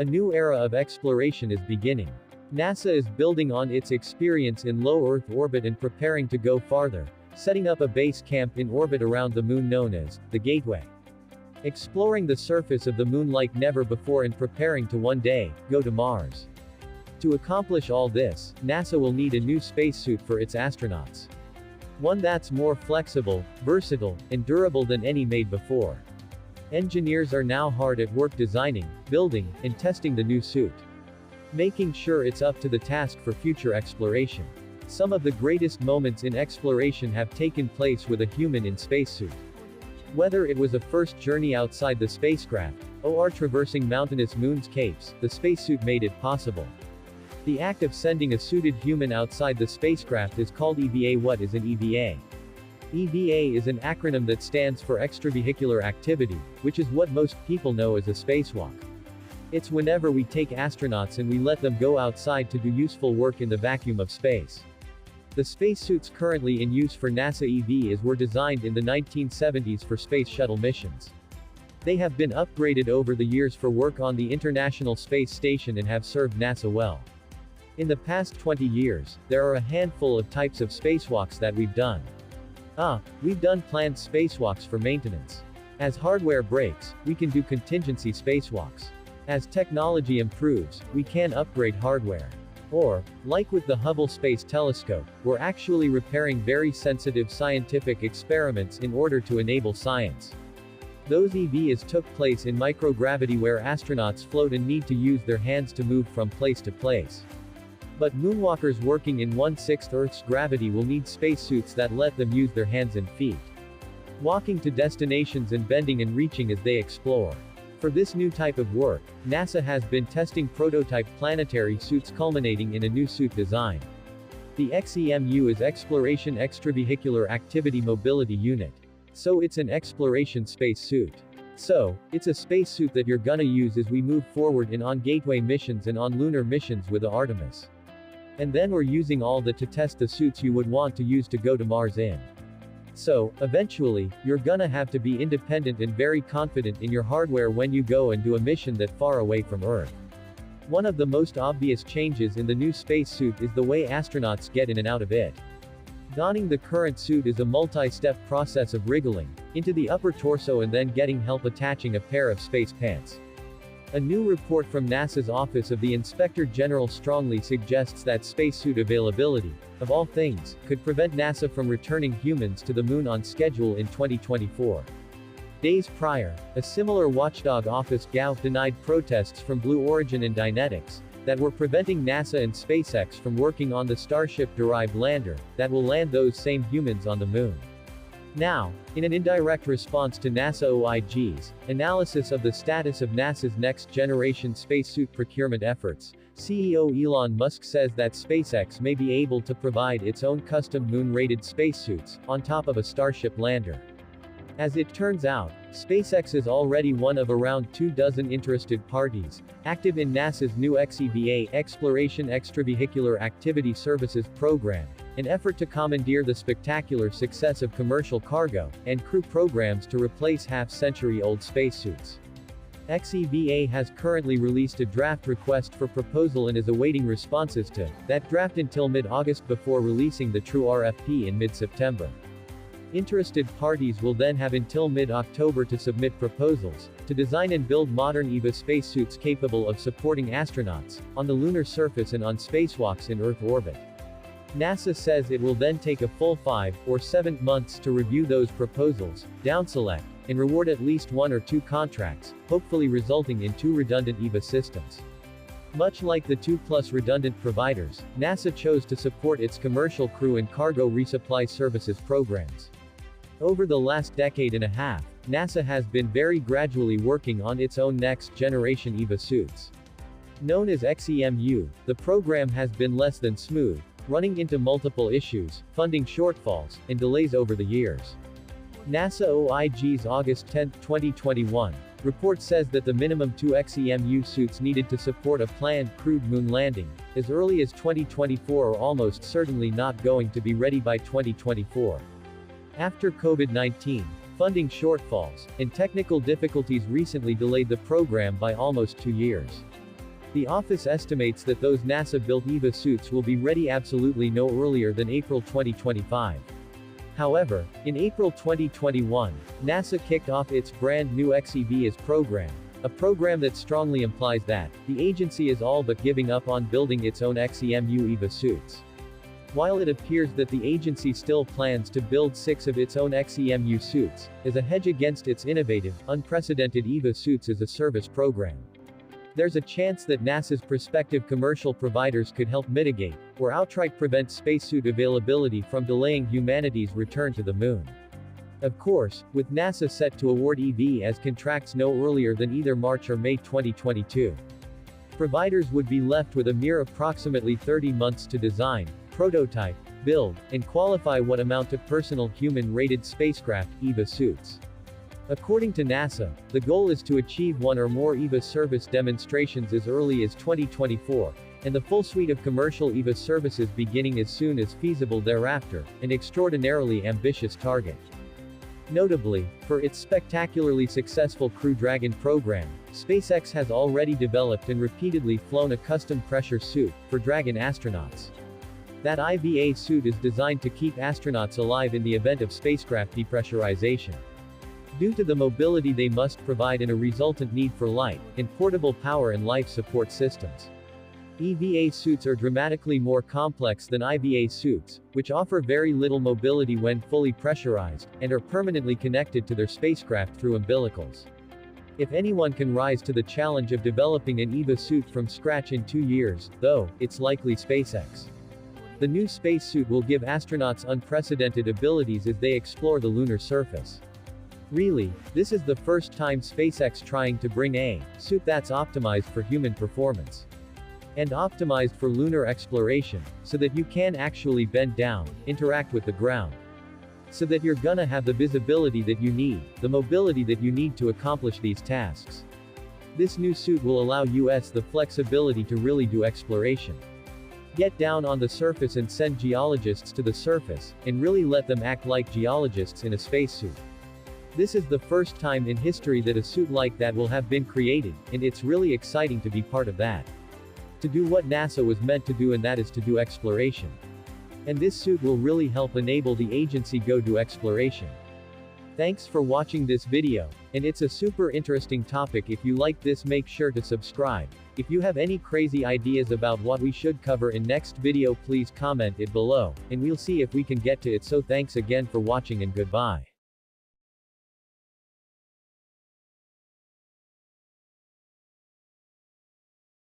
A new era of exploration is beginning. NASA is building on its experience in low Earth orbit and preparing to go farther, setting up a base camp in orbit around the Moon known as the Gateway. Exploring the surface of the Moon like never before and preparing to one day go to Mars. To accomplish all this, NASA will need a new spacesuit for its astronauts. One that's more flexible, versatile, and durable than any made before. Engineers are now hard at work designing, building, and testing the new suit, making sure it's up to the task for future exploration. Some of the greatest moments in exploration have taken place with a human in spacesuit. Whether it was a first journey outside the spacecraft, or traversing mountainous moon's capes, the spacesuit made it possible. The act of sending a suited human outside the spacecraft is called EVA. What is an EVA? EVA is an acronym that stands for Extravehicular Activity, which is what most people know as a spacewalk. It's whenever we take astronauts and we let them go outside to do useful work in the vacuum of space. The spacesuits currently in use for NASA EVAs were designed in the 1970s for space shuttle missions. They have been upgraded over the years for work on the International Space Station and have served NASA well. In the past 20 years, there are a handful of types of spacewalks that we've done. We've done planned spacewalks for maintenance. As hardware breaks, we can do contingency spacewalks. As technology improves, we can upgrade hardware. Or, like with the Hubble Space Telescope, we're actually repairing very sensitive scientific experiments in order to enable science. Those EVAs took place in microgravity where astronauts float and need to use their hands to move from place to place. But moonwalkers working in 1/6 Earth's gravity will need spacesuits that let them use their hands and feet, walking to destinations and bending and reaching as they explore. For this new type of work, NASA has been testing prototype planetary suits culminating in a new suit design. The xEMU is Exploration Extravehicular Activity Mobility Unit. So it's an exploration spacesuit. So, it's a spacesuit that you're gonna use as we move forward in on Gateway missions and on lunar missions with the Artemis. And then we're using all that to test the suits you would want to use to go to Mars in. So, eventually, you're gonna have to be independent and very confident in your hardware when you go and do a mission that far away from Earth. One of the most obvious changes in the new spacesuit is the way astronauts get in and out of it. Donning the current suit is a multi-step process of wriggling into the upper torso and then getting help attaching a pair of space pants. A new report from NASA's Office of the Inspector General strongly suggests that spacesuit availability, of all things, could prevent NASA from returning humans to the Moon on schedule in 2024. Days prior, a similar watchdog office denied protests from Blue Origin and Dynetics that were preventing NASA and SpaceX from working on the Starship-derived lander that will land those same humans on the Moon. Now, in an indirect response to NASA OIG's analysis of the status of NASA's next-generation spacesuit procurement efforts, CEO Elon Musk says that SpaceX may be able to provide its own custom Moon-rated spacesuits, on top of a Starship lander. As it turns out, SpaceX is already one of around 24 interested parties, active in NASA's new xEVA Exploration Extravehicular Activity Services program, an effort to commandeer the spectacular success of commercial cargo and crew programs to replace half-century-old spacesuits. xEVA has currently released a draft request for proposal and is awaiting responses to that draft until mid-August before releasing the true RFP in mid-September. Interested parties will then have until mid-October to submit proposals to design and build modern EVA spacesuits capable of supporting astronauts on the lunar surface and on spacewalks in Earth orbit. NASA says it will then take a full 5 or 7 months to review those proposals, downselect, and reward at least 1 or 2 contracts, hopefully resulting in 2 redundant EVA systems. Much like the 2+ redundant providers, NASA chose to support its commercial crew and cargo resupply services programs. Over the last decade and a half, NASA has been very gradually working on its own next-generation EVA suits. Known as xEMU, the program has been less than smooth, running into multiple issues, funding shortfalls, and delays over the years. NASA OIG's August 10, 2021, report says that the minimum 2 xEMU suits needed to support a planned crewed moon landing, as early as 2024 are almost certainly not going to be ready by 2024. After COVID-19, funding shortfalls, and technical difficulties recently delayed the program by almost 2 years. The office estimates that those NASA-built EVA suits will be ready absolutely no earlier than April 2025. However, in April 2021, NASA kicked off its brand new xEVAS program, a program that strongly implies that the agency is all but giving up on building its own xEMU EVA suits. While it appears that the agency still plans to build 6 of its own xEMU suits, as a hedge against its innovative, unprecedented EVA suits as a service program, there's a chance that NASA's prospective commercial providers could help mitigate, or outright prevent spacesuit availability from delaying humanity's return to the moon. Of course, with NASA set to award EVAS contracts no earlier than either March or May 2022. Providers would be left with a mere approximately 30 months to design, prototype, build, and qualify what amount to personal human-rated spacecraft EVA suits. According to NASA, the goal is to achieve 1 or more EVA service demonstrations as early as 2024, and the full suite of commercial EVA services beginning as soon as feasible thereafter, an extraordinarily ambitious target. Notably, for its spectacularly successful Crew Dragon program, SpaceX has already developed and repeatedly flown a custom pressure suit for Dragon astronauts. That EVA suit is designed to keep astronauts alive in the event of spacecraft depressurization. Due to the mobility they must provide and a resultant need for light and portable power and life support systems. EVA suits are dramatically more complex than EVA suits, which offer very little mobility when fully pressurized, and are permanently connected to their spacecraft through umbilicals. If anyone can rise to the challenge of developing an EVA suit from scratch in 2 years, though, it's likely SpaceX. The new spacesuit will give astronauts unprecedented abilities as they explore the lunar surface. Really, this is the first time SpaceX trying to bring a suit that's optimized for human performance. And optimized for lunar exploration, so that you can actually bend down, interact with the ground. So that you're gonna have the visibility that you need, the mobility that you need to accomplish these tasks. This new suit will allow us the flexibility to really do exploration. Get down on the surface and send geologists to the surface, and really let them act like geologists in a spacesuit. This is the first time in history that a suit like that will have been created, and it's really exciting to be part of that. To do what NASA was meant to do, and that is to do exploration. And this suit will really help enable the agency go do exploration. Thanks for watching this video, and it's a super interesting topic. If you like this, make sure to subscribe. If you have any crazy ideas about what we should cover in next video, please comment it below, and we'll see if we can get to it. So thanks again for watching and goodbye.